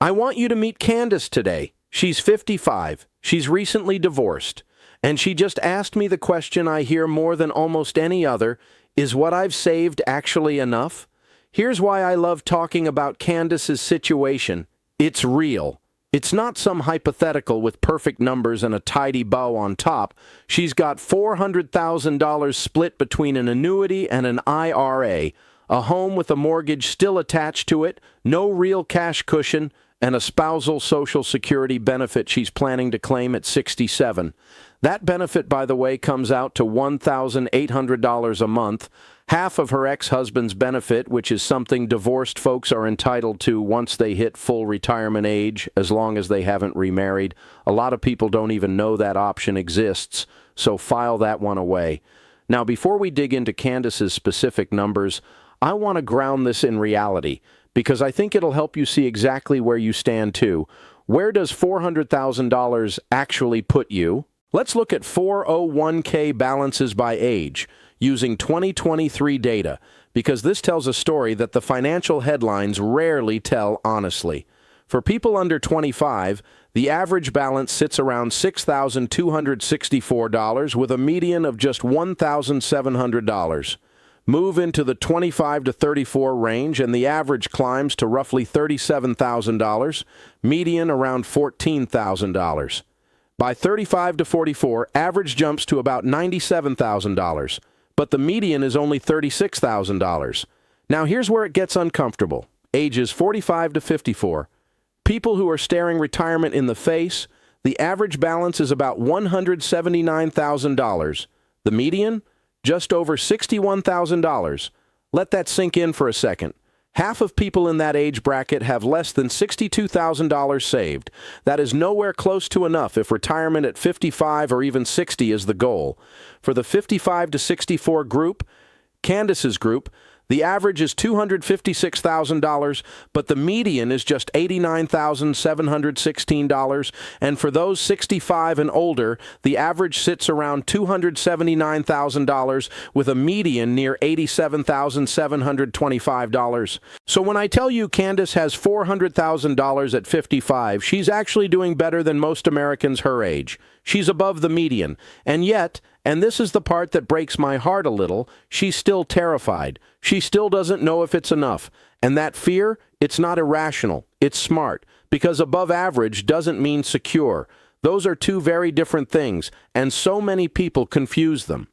I want you to meet Candace today. She's 55. She's recently divorced. And she just asked me the question I hear more than almost any other, is what I've saved actually enough? Here's why I love talking about Candace's situation. It's real. It's not some hypothetical with perfect numbers and a tidy bow on top. She's got $400,000 split between an annuity and an IRA, a home with a mortgage still attached to it, no real cash cushion, and a spousal Social Security benefit she's planning to claim at 67. That benefit, by the way, comes out to $1,800 a month, half of her ex-husband's benefit, which is something divorced folks are entitled to once they hit full retirement age, as long as they haven't remarried. A lot of people don't even know that option exists, so file that one away. Now, before we dig into Candace's specific numbers, I want to ground this in reality, because I think it'll help you see exactly where you stand too. Where does $400,000 actually put you? Let's look at 401k balances by age, using 2023 data, because this tells a story that the financial headlines rarely tell honestly. For people under 25, the average balance sits around $6,264 with a median of just $1,700. Move into the 25 to 34 range and the average climbs to roughly $37,000, median around $14,000. By 35 to 44, average jumps to about $97,000, but the median is only $36,000. Now here's where it gets uncomfortable. Ages 45 to 54. People who are staring retirement in the face, the average balance is about $179,000. The median? Just over $61,000. Let that sink in for a second. Half of people in that age bracket have less than $62,000 saved. That is nowhere close to enough if retirement at 55 or even 60 is the goal. For the 55 to 64 group, Candace's group, the average is $256,000, but the median is just $89,716, and for those 65 and older, the average sits around $279,000 with a median near $87,725. So when I tell you Candace has $400,000 at 55, she's actually doing better than most Americans her age. She's above the median, and yet, and this is the part that breaks my heart a little, she's still terrified. She still doesn't know if it's enough. And that fear, it's not irrational. It's smart. Because above average doesn't mean secure. Those are two very different things, and so many people confuse them.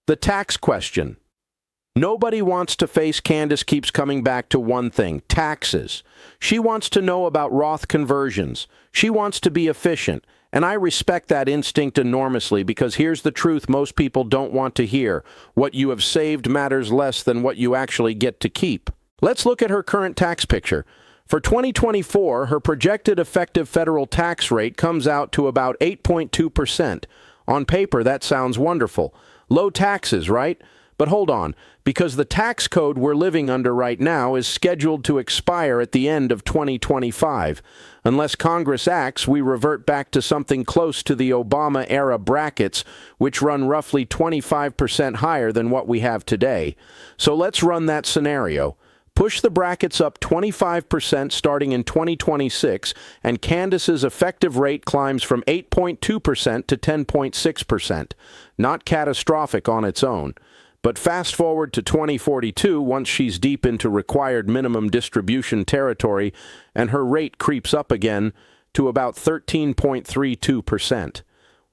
The tax question. Nobody wants to face. Candace keeps coming back to one thing, taxes. She wants to know about Roth conversions. She wants to be efficient. And I respect that instinct enormously because here's the truth most people don't want to hear. What you have saved matters less than what you actually get to keep. Let's look at her current tax picture. For 2024, her projected effective federal tax rate comes out to about 8.2%. On paper, that sounds wonderful. Low taxes, right? But hold on, because the tax code we're living under right now is scheduled to expire at the end of 2025. Unless Congress acts, we revert back to something close to the Obama-era brackets, which run roughly 25% higher than what we have today. So let's run that scenario. Push the brackets up 25% starting in 2026, and Candace's effective rate climbs from 8.2% to 10.6%. Not catastrophic on its own. But fast forward to 2042, once she's deep into required minimum distribution territory, and her rate creeps up again to about 13.32%.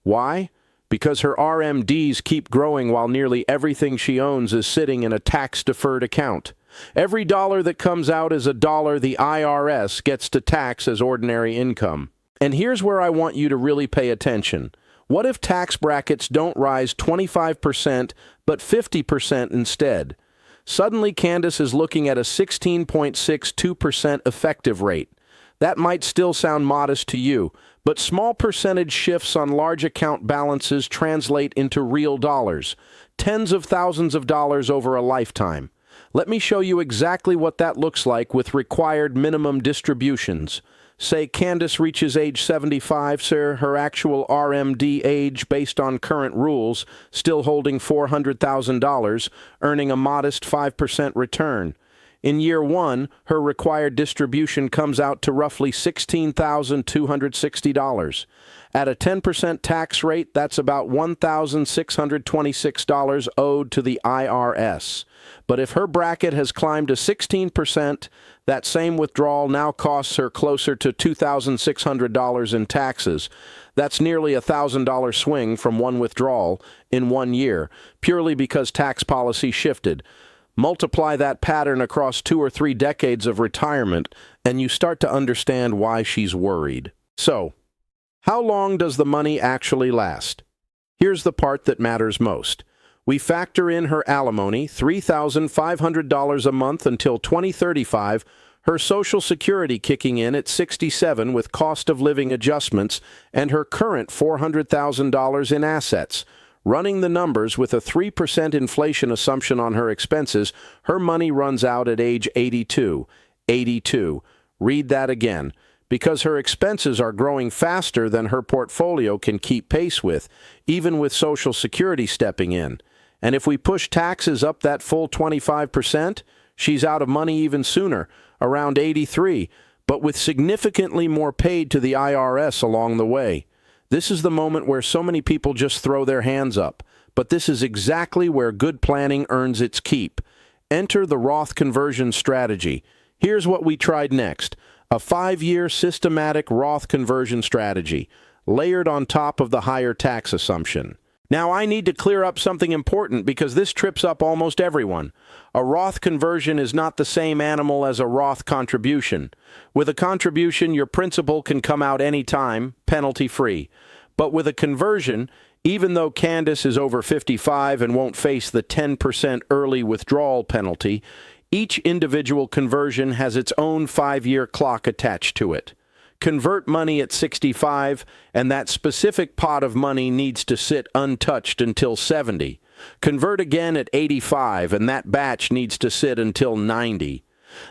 Why? Because her RMDs keep growing while nearly everything she owns is sitting in a tax-deferred account. Every dollar that comes out is a dollar the IRS gets to tax as ordinary income. And here's where I want you to really pay attention. What if tax brackets don't rise 25%, but 50% instead? Suddenly, Candace is looking at a 16.62% effective rate. That might still sound modest to you, but small percentage shifts on large account balances translate into real dollars, tens of thousands of dollars over a lifetime. Let me show you exactly what that looks like with required minimum distributions. Say Candace reaches age 75, sir, her actual RMD age based on current rules, still holding $400,000, earning a modest 5% return. In year one, her required distribution comes out to roughly $16,260. At a 10% tax rate, that's about $1,626 owed to the IRS. But if her bracket has climbed to 16%, that same withdrawal now costs her closer to $2,600 in taxes. That's nearly a $1,000 swing from one withdrawal in 1 year, purely because tax policy shifted. Multiply that pattern across 2 or 3 decades of retirement, and you start to understand why she's worried. So, how long does the money actually last? Here's the part that matters most. We factor in her alimony, $3,500 a month until 2035, her Social Security kicking in at 67 with cost of living adjustments, and her current $400,000 in assets. Running the numbers with a 3% inflation assumption on her expenses, her money runs out at age 82. 82. Read that again. Because her expenses are growing faster than her portfolio can keep pace with, even with Social Security stepping in. And if we push taxes up that full 25%, she's out of money even sooner, around 83, but with significantly more paid to the IRS along the way. This is the moment where so many people just throw their hands up, but this is exactly where good planning earns its keep. Enter the Roth conversion strategy. Here's what we tried next. A 5-year systematic Roth conversion strategy, layered on top of the higher tax assumption. Now, I need to clear up something important because this trips up almost everyone. A Roth conversion is not the same animal as a Roth contribution. With a contribution, your principal can come out anytime, penalty-free. But with a conversion, even though Candace is over 55 and won't face the 10% early withdrawal penalty, each individual conversion has its own 5-year clock attached to it. Convert money at 65, and that specific pot of money needs to sit untouched until 70. Convert again at 85, and that batch needs to sit until 90.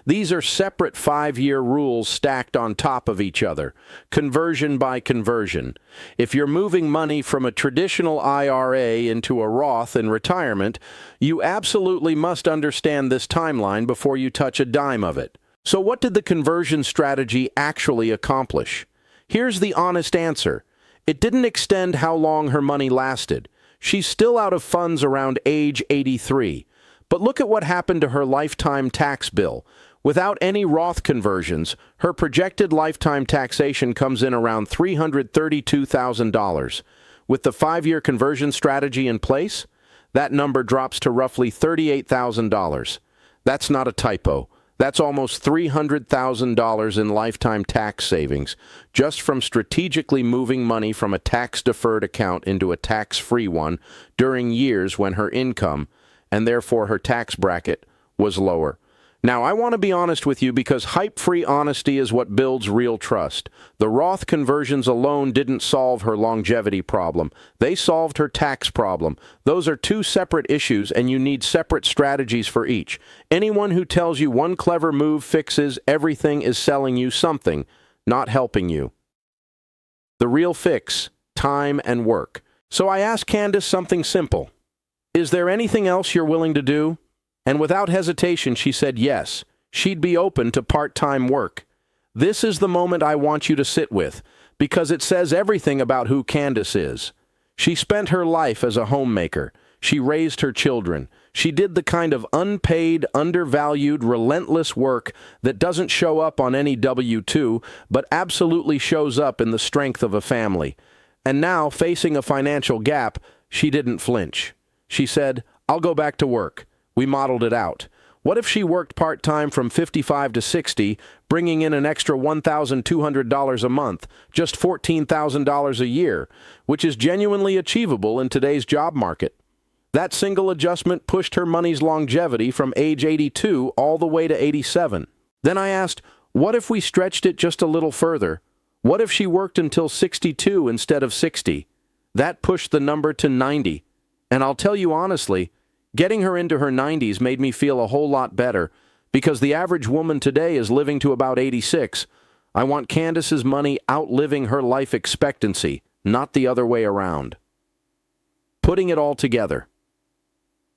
These are separate 5-year rules stacked on top of each other, conversion by conversion. If you're moving money from a traditional IRA into a Roth in retirement, you absolutely must understand this timeline before you touch a dime of it. So what did the conversion strategy actually accomplish? Here's the honest answer. It didn't extend how long her money lasted. She's still out of funds around age 83. But look at what happened to her lifetime tax bill. Without any Roth conversions, her projected lifetime taxation comes in around $332,000. With the 5-year conversion strategy in place, that number drops to roughly $38,000. That's not a typo. That's almost $300,000 in lifetime tax savings, just from strategically moving money from a tax-deferred account into a tax-free one during years when her income, and therefore her tax bracket, was lower. Now, I want to be honest with you because hype-free honesty is what builds real trust. The Roth conversions alone didn't solve her longevity problem. They solved her tax problem. Those are 2 separate issues, and you need separate strategies for each. Anyone who tells you one clever move fixes everything is selling you something, not helping you. The real fix, time and work. So I asked Candace something simple. Is there anything else you're willing to do? And without hesitation, she said yes. She'd be open to part-time work. This is the moment I want you to sit with, because it says everything about who Candace is. She spent her life as a homemaker. She raised her children. She did the kind of unpaid, undervalued, relentless work that doesn't show up on any W-2, but absolutely shows up in the strength of a family. And now, facing a financial gap, she didn't flinch. She said, "I'll go back to work." We modeled it out. What if she worked part-time from 55 to 60, bringing in an extra $1,200 a month, just $14,000 a year, which is genuinely achievable in today's job market? That single adjustment pushed her money's longevity from age 82 all the way to 87. Then I asked, what if we stretched it just a little further? What if she worked until 62 instead of 60? That pushed the number to 90. And I'll tell you honestly, getting her into her 90s made me feel a whole lot better, because the average woman today is living to about 86. I want Candace's money outliving her life expectancy, not the other way around. Putting it all together.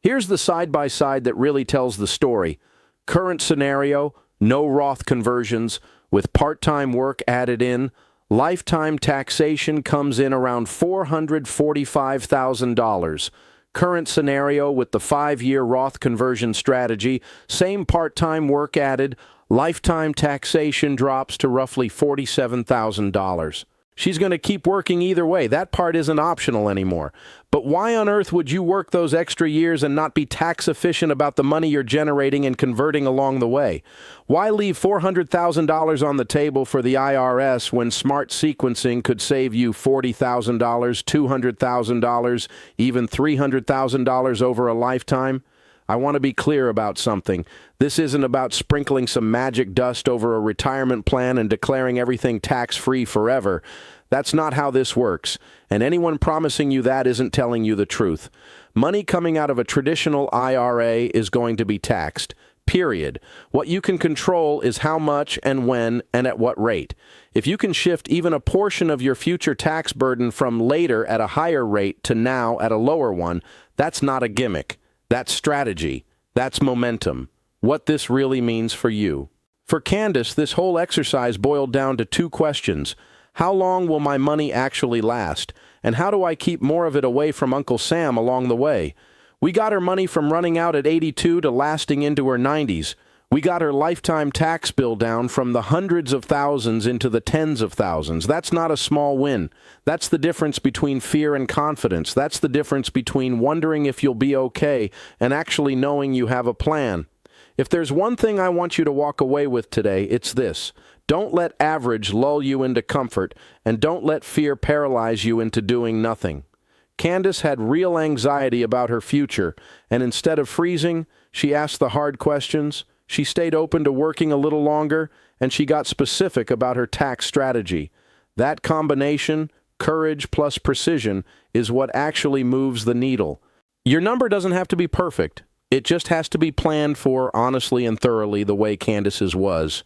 Here's the side-by-side that really tells the story. Current scenario, no Roth conversions, with part-time work added in. Lifetime taxation comes in around $445,000. Current scenario with the 5-year Roth conversion strategy, same part-time work added, lifetime taxation drops to roughly $47,000. She's going to keep working either way. That part isn't optional anymore. But why on earth would you work those extra years and not be tax efficient about the money you're generating and converting along the way? Why leave $400,000 on the table for the IRS when smart sequencing could save you $40,000, $200,000, even $300,000 over a lifetime? I want to be clear about something. This isn't about sprinkling some magic dust over a retirement plan and declaring everything tax-free forever. That's not how this works, and anyone promising you that isn't telling you the truth. Money coming out of a traditional IRA is going to be taxed, period. What you can control is how much and when and at what rate. If you can shift even a portion of your future tax burden from later at a higher rate to now at a lower one, that's not a gimmick. That's strategy. That's momentum. What this really means for you. For Candace, this whole exercise boiled down to 2 questions. How long will my money actually last? And how do I keep more of it away from Uncle Sam along the way? We got her money from running out at 82 to lasting into her 90s. We got her lifetime tax bill down from the hundreds of thousands into the tens of thousands. That's not a small win. That's the difference between fear and confidence. That's the difference between wondering if you'll be okay and actually knowing you have a plan. If there's one thing I want you to walk away with today, it's this. Don't let average lull you into comfort, and don't let fear paralyze you into doing nothing. Candace had real anxiety about her future, and instead of freezing, she asked the hard questions. She stayed open to working a little longer, and she got specific about her tax strategy. That combination, courage plus precision, is what actually moves the needle. Your number doesn't have to be perfect. It just has to be planned for honestly and thoroughly the way Candace's was.